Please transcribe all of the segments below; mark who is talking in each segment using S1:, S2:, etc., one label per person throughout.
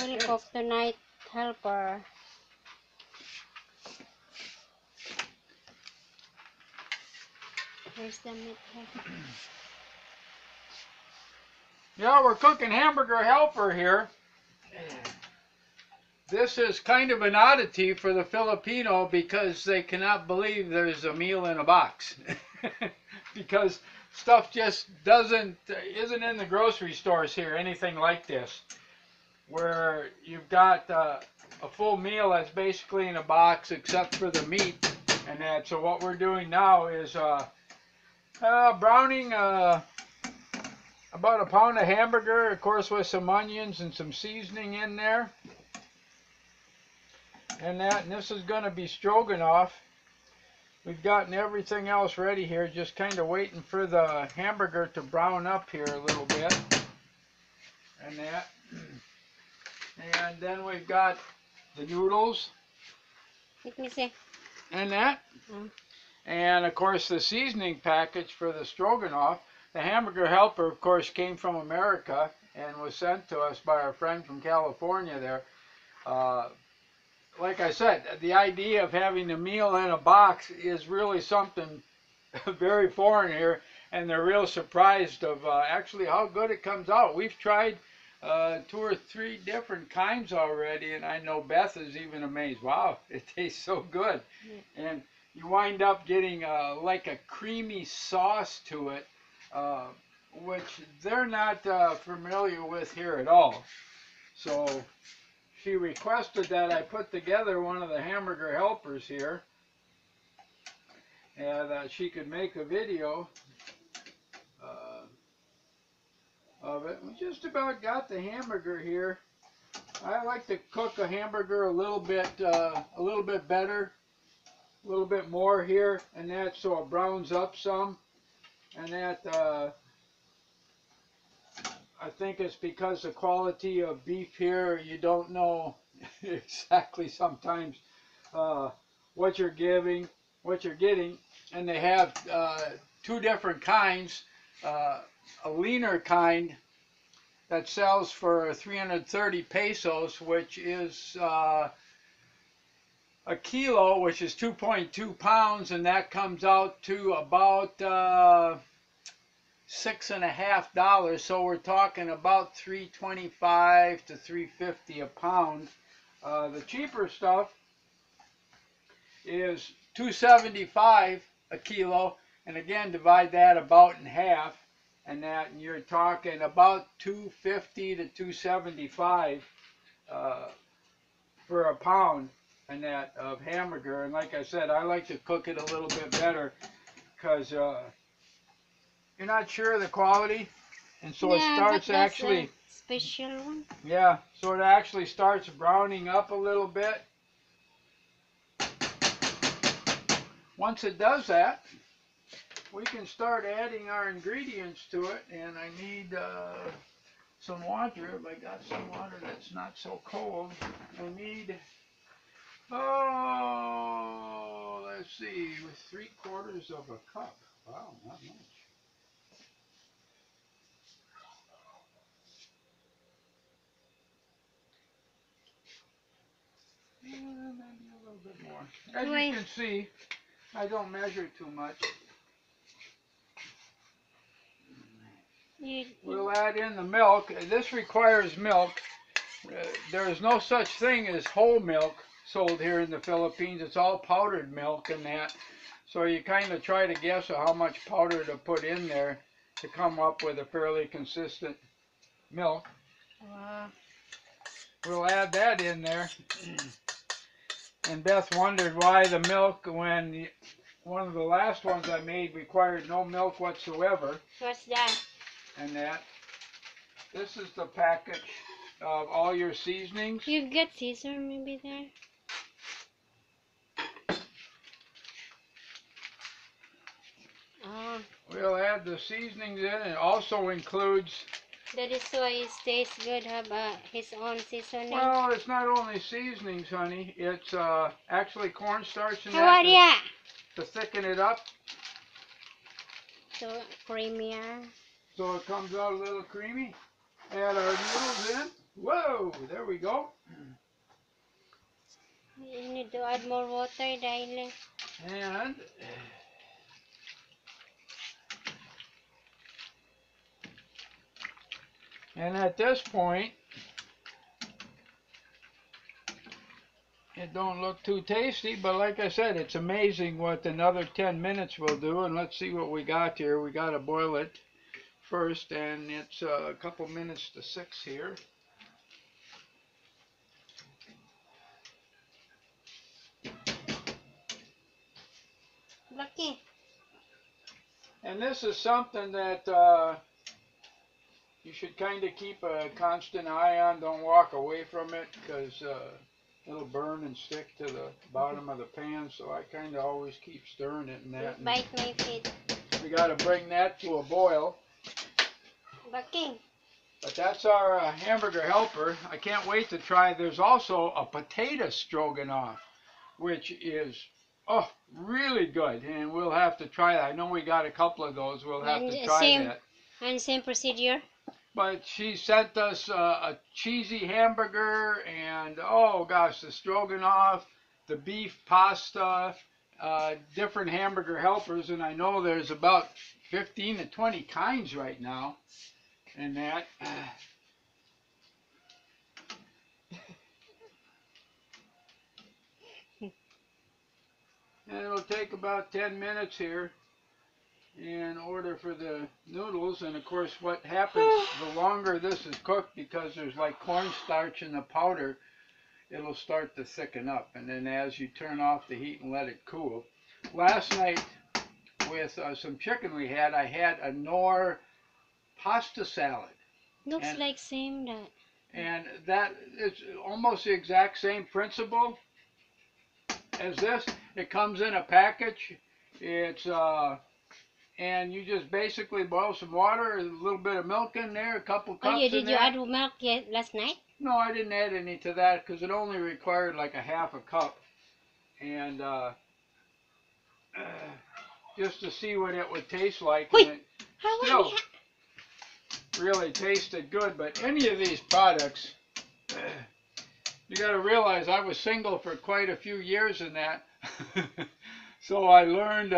S1: We'll cook tonight, helper. Where's the meat here?
S2: Yeah, we're cooking hamburger helper here. This is kind of an oddity for the Filipino because they cannot believe there's a meal in a box. Because stuff just isn't in the grocery stores here, anything like this, where you've got a full meal that's basically in a box except for the meat and that. So what we're doing now is browning about a pound of hamburger, of course, with some onions and some seasoning in there. And this is going to be stroganoff. We've gotten everything else ready here, just kind of waiting for the hamburger to brown up here a little bit. And that. And then we've got the noodles.
S1: Let me see.
S2: And that. And of course the seasoning package for the stroganoff. The hamburger helper, of course, came from America and was sent to us by our friend from California there. Like I said, the idea of having a meal in a box is really something very foreign here, and they're real surprised of actually how good it comes out. We've tried 2 or 3 different kinds already, and I know Beth is even amazed. Wow, it tastes so good. Yeah. And you wind up getting like a creamy sauce to it, which they're not familiar with here at all. So she requested that I put together one of the hamburger helpers here, and that she could make a video of it. We just about got the hamburger here. I like to cook a hamburger a little bit better, a little bit more here, and that so it browns up some, and that I think it's because the quality of beef here, you don't know exactly sometimes what you're getting, and they have 2 different kinds. A leaner kind that sells for 330 pesos, which is a kilo, which is 2.2 pounds, and that comes out to about $6.50. So we're talking about $3.25 to $3.50 a pound. The cheaper stuff is $2.75 a kilo, and again divide that about in half, and you're talking about $2.50 to $2.75 for a pound, and that of hamburger. And like I said, I like to cook it a little bit better because you're not sure of the quality, and so it starts actually
S1: special one.
S2: Yeah, so it actually starts browning up a little bit. Once it does that, we can start adding our ingredients to it, and I need some water. If I got some water that's not so cold, I need, let's see, 3/4 of a cup. Wow, not much. Maybe a little bit more. As you can see, I don't measure too much. We'll add in the milk. This requires milk. There is no such thing as whole milk sold here in the Philippines. It's all powdered milk and that. So you kind of try to guess how much powder to put in there to come up with a fairly consistent milk. We'll add that in there. And Beth wondered why the milk, when one of the last ones I made required no milk whatsoever.
S1: What's that?
S2: And that. This is the package of all your seasonings.
S1: You get Caesar maybe there?
S2: We'll add the seasonings in. It also includes...
S1: That is why it tastes good, have his own seasoning.
S2: Well, it's not only seasonings, honey. It's actually cornstarch and that to thicken it up.
S1: So creamier.
S2: So it comes out a little creamy. Add our noodles in. Whoa, there we go.
S1: You need to add more water, darling.
S2: And at this point, it don't look too tasty, but like I said, it's amazing what another 10 minutes will do. And let's see what we got here. We got to boil it first, and it's a couple minutes to 6 here.
S1: Lucky.
S2: And this is something that you should kind of keep a constant eye on. Don't walk away from it, because it'll burn and stick to the bottom of the pan. So I kind of always keep stirring it and that.
S1: Bite my feet.
S2: We got to bring that to a boil.
S1: Lucky.
S2: But that's our hamburger helper. I can't wait to try. There's also a potato stroganoff, which is really good, and we'll have to try that. I know we got a couple of those. We'll have to try that.
S1: And same procedure.
S2: But she sent us a cheesy hamburger and, oh gosh, the stroganoff, the beef pasta, different hamburger helpers, and I know there's about 15 to 20 kinds right now. And that. And it'll take about 10 minutes here in order for the noodles. And of course, what happens the longer this is cooked, because there's like cornstarch in the powder, it'll start to thicken up. And then as you turn off the heat and let it cool. Last night with some chicken we had, I had a Knorr pasta salad.
S1: Looks like same that.
S2: And that is almost the exact same principle as this. It comes in a package. It's and you just basically boil some water, a little bit of milk in there, a couple cups.
S1: Oh, did you add milk last night?
S2: No, I didn't add any to that because it only required like a half a cup, and just to see what it would taste like. And it still really tasted good. But any of these products, you got to realize I was single for quite a few years in that. So I learned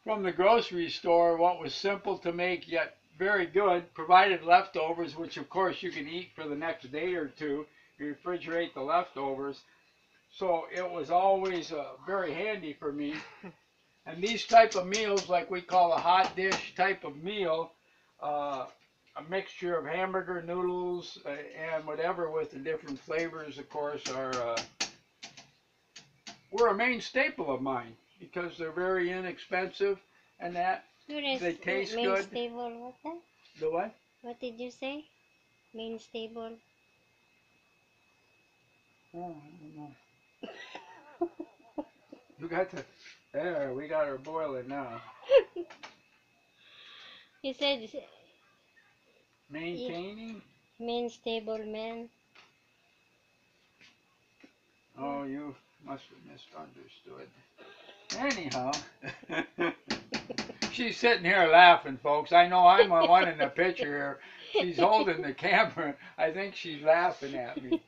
S2: from the grocery store what was simple to make yet very good, provided leftovers, which of course you can eat for the next day or two. You refrigerate the leftovers. So it was always very handy for me. And these type of meals, like we call a hot dish type of meal, a mixture of hamburger, noodles, and whatever with the different flavors, of course, were a main staple of mine because they're very inexpensive and that they taste
S1: main
S2: good.
S1: Stable, what that?
S2: The what?
S1: What did you say? Main stable.
S2: Oh, I don't know. You got to. There, we got her boiling now.
S1: You said
S2: Maintaining?
S1: main stable man.
S2: Oh, you must have misunderstood. Anyhow, she's sitting here laughing, folks. I know I'm the one in the picture here. She's holding the camera. I think she's laughing at me.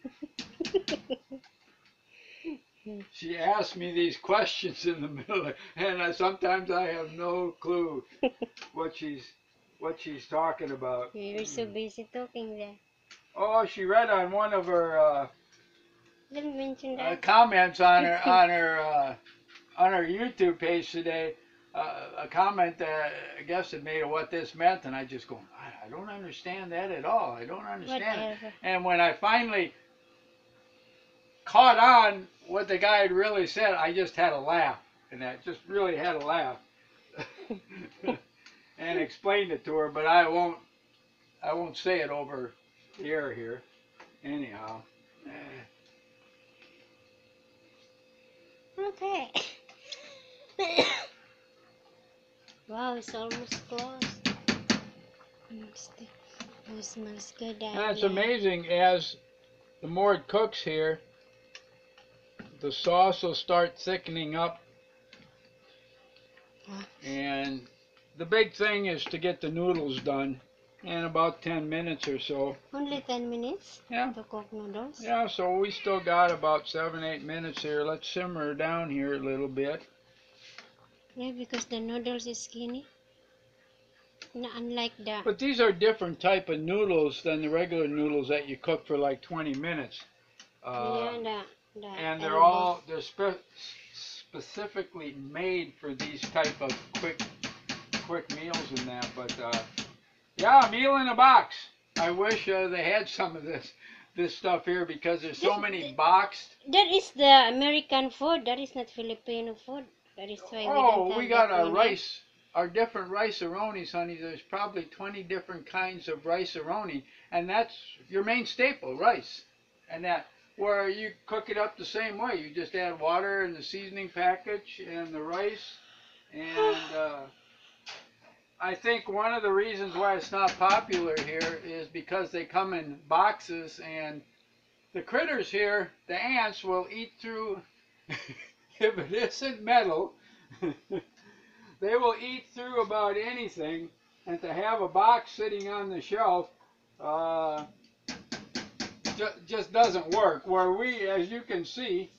S2: She asked me these questions in the middle, and sometimes I have no clue what she's talking about.
S1: You're so busy talking there.
S2: Oh, she read on one of her
S1: Didn't mention that.
S2: comments on her YouTube page today. A comment that I guess it made of what this meant, and I just go, I don't understand that at all. I don't understand it. And when I finally caught on what the guy had really said, I just had a laugh, and that just really had a laugh, and explained it to her. But I won't say it over the air here. Anyhow.
S1: Okay. Wow, it's almost closed. It smells good.
S2: And it's amazing, as the more it cooks here, the sauce will start thickening up. And the big thing is to get the noodles done. in about 10 minutes or so.
S1: Only 10 minutes
S2: Yeah.
S1: to cook noodles?
S2: Yeah, so we still got about 7-8 minutes here. Let's simmer down here a little bit.
S1: Yeah, because the noodles is skinny. Unlike the...
S2: But these are different type of noodles than the regular noodles that you cook for like 20 minutes.
S1: yeah, the
S2: And
S1: elbow.
S2: they're specifically made for these type of quick meals and that. But yeah, meal in a box. I wish they had some of this stuff here because there's so many boxed.
S1: That is the American food. That is not Filipino food. That is why we don't have
S2: We got
S1: that
S2: our
S1: one
S2: rice, our different rice-a-ronis, honey. There's probably 20 different kinds of rice-a-roni, and that's your main staple, rice. And that, where you cook it up the same way. You just add water and the seasoning package and the rice. And I think one of the reasons why it's not popular here is because they come in boxes, and the critters here, the ants, will eat through, if it isn't metal, they will eat through about anything. And to have a box sitting on the shelf just doesn't work. Where we, as you can see,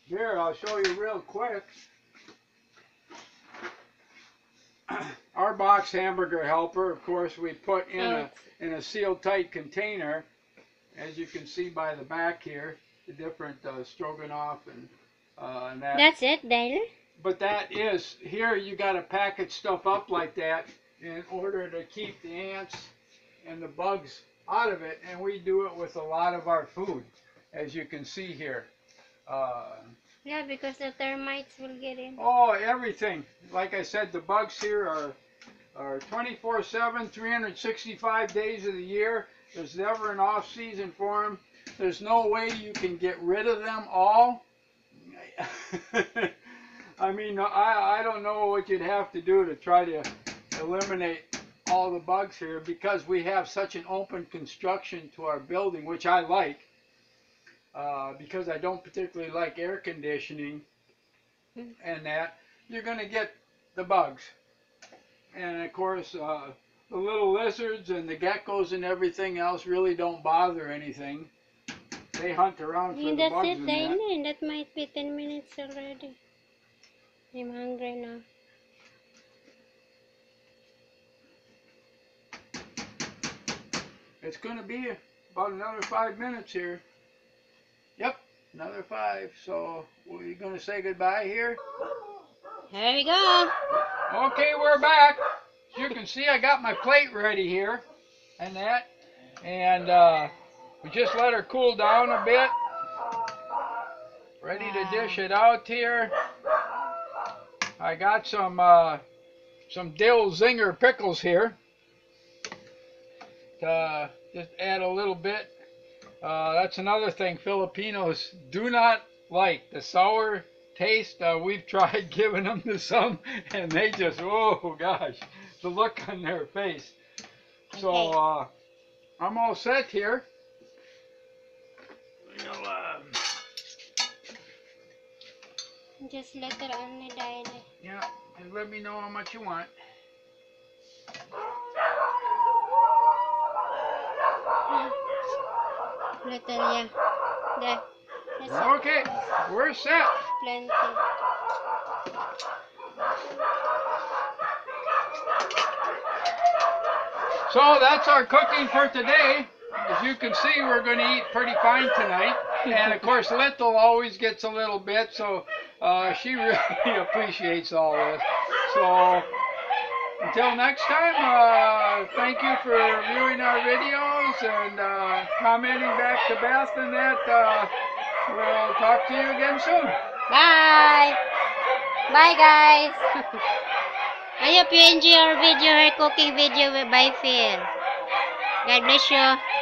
S2: here, I'll show you real quick. Our box hamburger helper, of course, we put in a sealed tight container, as you can see by the back here, the different stroganoff and that.
S1: That's it, Dale?
S2: But that is, here you got to package stuff up like that in order to keep the ants and the bugs out of it, and we do it with a lot of our food, as you can see here.
S1: Yeah, because the termites will get in.
S2: Oh, everything. Like I said, the bugs here are 24/7, 365 days of the year. There's never an off-season for them. There's no way you can get rid of them all. I mean, I don't know what you'd have to do to try to eliminate all the bugs here, because we have such an open construction to our building, which I like, because I don't particularly like air conditioning and that. You're going to get the bugs. And of course, the little lizards and the geckos and everything else really don't bother anything. They hunt around for the bugs
S1: That's it,
S2: and
S1: Dale.
S2: that.
S1: And that might be 10 minutes already. I'm hungry now.
S2: It's going to be about another 5 minutes here. Yep, another 5. So we're going to say goodbye here.
S1: There we go.
S2: Okay, we're back. As you can see, I got my plate ready here and that. And we just let her cool down a bit. Ready to dish it out here. I got some dill zinger pickles here. Just add a little bit. That's another thing Filipinos do not like, the sour taste. We've tried giving them to some, and they just, oh gosh, the look on their face. So I'm all set here.
S1: Just let her only die.
S2: Yeah, and let me know how much you want.
S1: Little, yeah. There.
S2: Okay, we're set.
S1: Plenty.
S2: So that's our cooking for today. As you can see, we're going to eat pretty fine tonight. And of course, Little always gets a little bit, so she really appreciates all this. So until next time, thank you for viewing our videos and commenting back to Beth and that. We'll talk to you again soon.
S1: Bye. Bye, guys. I hope you enjoy our video, her cooking video by Phil. God bless you.